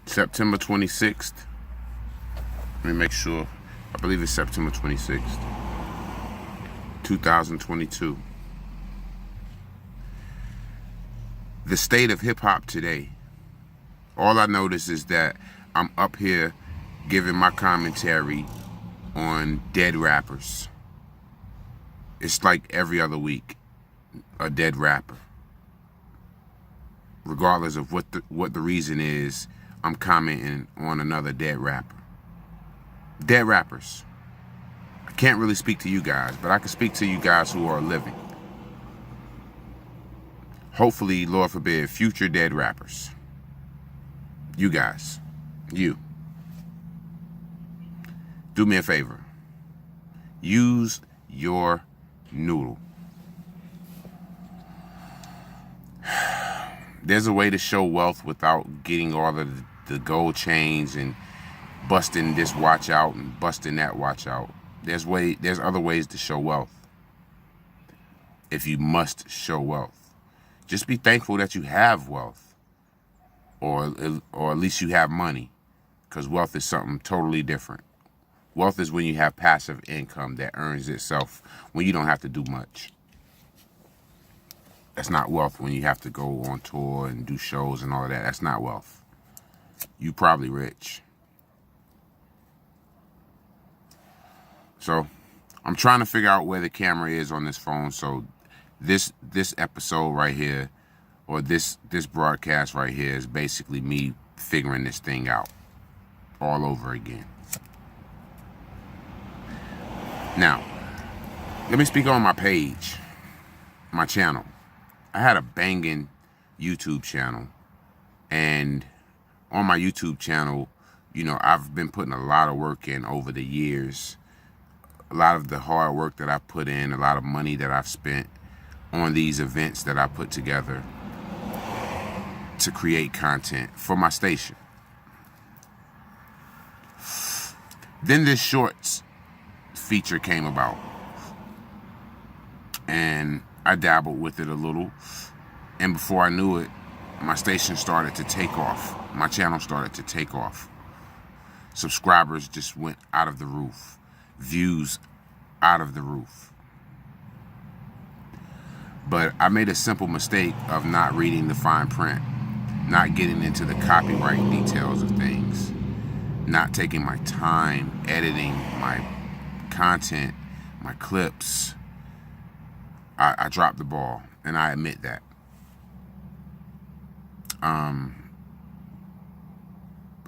September 26th. Let me make sure. I believe it's September 26th, 2022. The state of hip-hop today. All I notice is that I'm up here giving my commentary on dead rappers. It's like every other week, a dead rapper. Regardless of what the reason is, I'm commenting on another dead rapper. Dead rappers. I can't really speak to you guys, but I can speak to you guys who are living. Hopefully, Lord forbid, future dead rappers. You guys. You. Do me a favor. Use your noodle. There's a way to show wealth without getting all of the gold chains and busting this watch out and busting that watch out. There's other ways to show wealth. If you must show wealth, just be thankful that you have wealth, or at least you have money, because wealth is something totally different. Wealth is when you have passive income that earns itself when you don't have to do much. That's not wealth when you have to go on tour and do shows and all of that. That's not wealth. You probably rich. So I'm trying to figure out where the camera is on this phone. So this episode right here, or this broadcast right here, is basically me figuring this thing out all over again. Now, let me speak on my page, my channel. I had a banging YouTube channel, and on my YouTube channel, I've been putting a lot of work in over the years. A lot of the hard work that I put in, a lot of money that I've spent on these events that I put together to create content for my station. Then this shorts feature came about, and I dabbled with it a little, and before I knew it, my station started to take off. My channel started to take off. Subscribers just went out of the roof. Views out of the roof. But I made a simple mistake of not reading the fine print, not getting into the copyright details of things, not taking my time editing my content, my clips. I dropped the ball, and I admit that.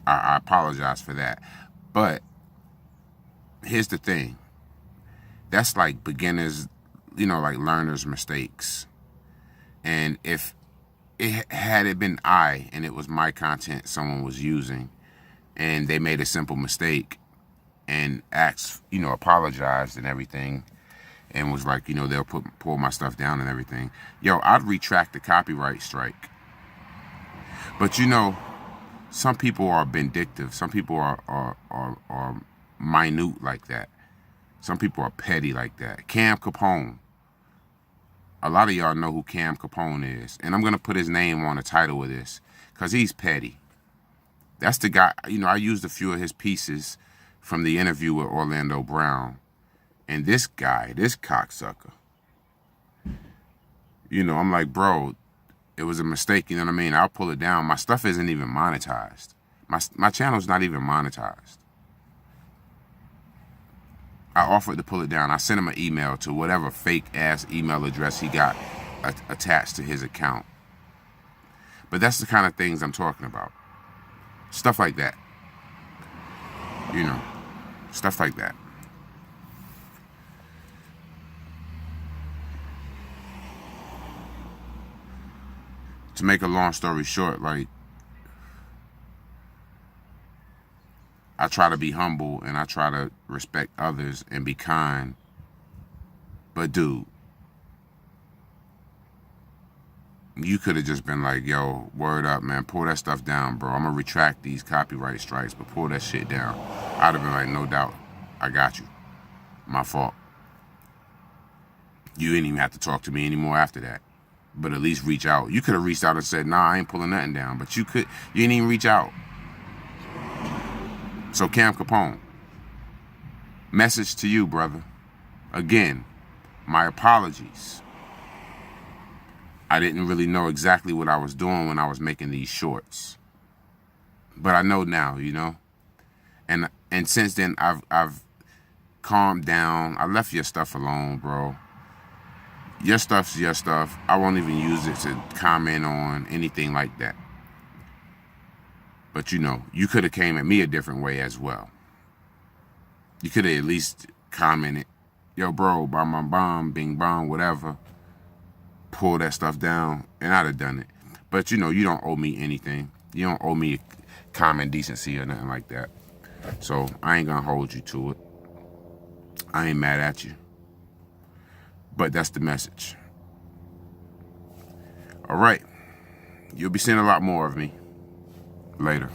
I apologize for that. But here's the thing. That's like beginners, like learners' mistakes. And if had it been I, and it was my content someone was using, and they made a simple mistake and asked, apologized and everything, and was like, they'll pull my stuff down and everything, I'd retract the copyright strike. But some people are vindictive. Some people are minute like that. Some people are petty like that. Cam Capone. A lot of y'all know who Cam Capone is, and I'm gonna put his name on the title of this because he's petty. That's the guy. I used a few of his pieces from the interview with Orlando Brown. And this guy, this cocksucker, I'm like, bro, it was a mistake, you know what I mean? I'll pull it down. My stuff isn't even monetized. My channel's not even monetized. I offered to pull it down. I sent him an email to whatever fake-ass email address he got attached to his account. But that's the kind of things I'm talking about. Stuff like that. Stuff like that. To make a long story short, like, I try to be humble and I try to respect others and be kind. But dude, you could have just been like, yo, word up, man, pull that stuff down, bro. I'm gonna retract these copyright strikes, but pull that shit down. I'd have been like, no doubt, I got you. My fault. You didn't even have to talk to me anymore after that. But at least reach out. You could have reached out and said, nah, I ain't pulling nothing down. But you didn't even reach out. So Cam Capone, message to you, brother. Again, my apologies. I didn't really know exactly what I was doing when I was making these shorts. But I know now, you know? And since then, I've calmed down. I left your stuff alone, bro. Your stuff's your stuff. I won't even use it to comment on anything like that. But you know, you could have came at me a different way as well. You could have at least commented, yo, bro, bam, bam, bam, bing, bong, whatever. Pull that stuff down, and I'd have done it. But you know, you don't owe me anything. You don't owe me common decency or nothing like that. So I ain't gonna hold you to it. I ain't mad at you. But that's the message. All right. You'll be seeing a lot more of me later.